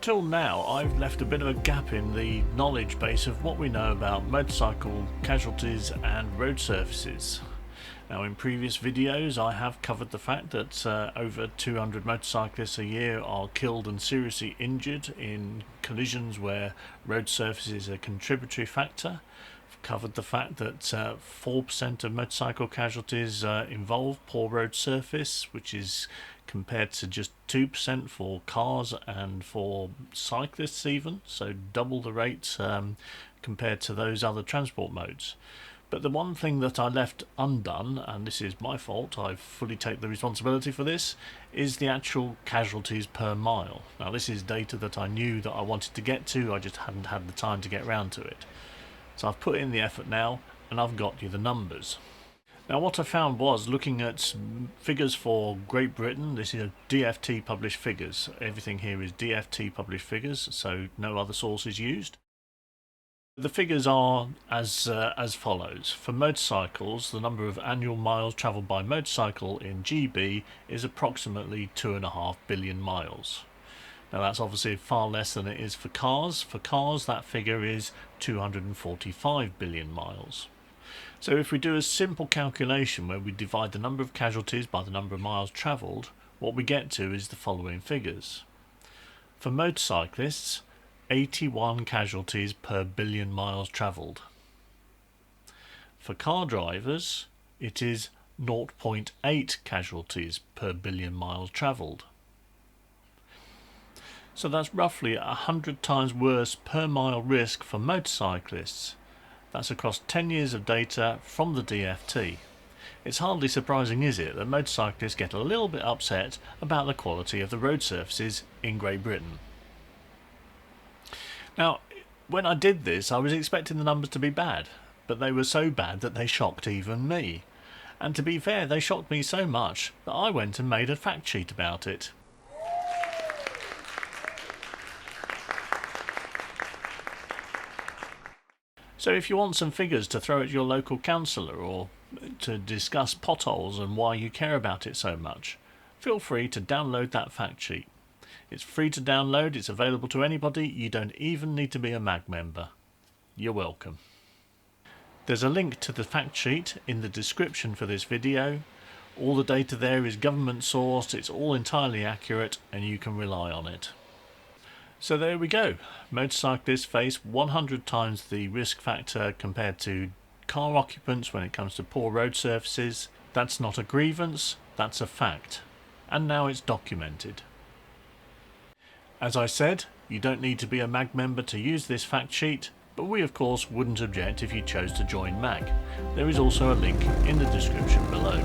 till now, I've left a bit of a gap in the knowledge base of what we know about motorcycle casualties and road surfaces. Now, in previous videos I have covered the fact that over 200 motorcyclists a year are killed and seriously injured in collisions where road surface is a contributory factor. I've covered the fact that 4% of motorcycle casualties involve poor road surface, which is compared to just 2% for cars and for cyclists even, so double the rate compared to those other transport modes. But the one thing that I left undone, and this is my fault, I fully take the responsibility for this, is the actual casualties per mile. Now this is data that I knew that I wanted to get to, I just hadn't had the time to get round to it. So I've put in the effort now, and I've got you the numbers. Now what I found was, looking at figures for Great Britain, this is DFT published figures. Everything here is DFT published figures, so no other sources used. The figures are as follows. For motorcycles, the number of annual miles travelled by motorcycle in GB is approximately 2.5 billion miles. Now that's obviously far less than it is for cars. For cars, that figure is 245 billion miles. So if we do a simple calculation where we divide the number of casualties by the number of miles travelled, what we get to is the following figures. For motorcyclists, 81 casualties per billion miles travelled. For car drivers, it is 0.8 casualties per billion miles travelled. So that's roughly 100 times worse per mile risk for motorcyclists. That's across 10 years of data from the DFT. It's hardly surprising, is it, that motorcyclists get a little bit upset about the quality of the road surfaces in Great Britain. Now, when I did this, I was expecting the numbers to be bad, but they were so bad that they shocked even me. And to be fair, they shocked me so much that I went and made a fact sheet about it. So if you want some figures to throw at your local councillor or to discuss potholes and why you care about it so much, feel free to download that fact sheet. It's free to download, it's available to anybody, you don't even need to be a MAG member. You're welcome. There's a link to the fact sheet in the description for this video. All the data there is government sourced, it's all entirely accurate and you can rely on it. So there we go. Motorcyclists face 100 times the risk factor compared to car occupants when it comes to poor road surfaces. That's not a grievance, that's a fact. And now it's documented. As I said, you don't need to be a MAG member to use this fact sheet, but we of course wouldn't object if you chose to join MAG. There is also a link in the description below.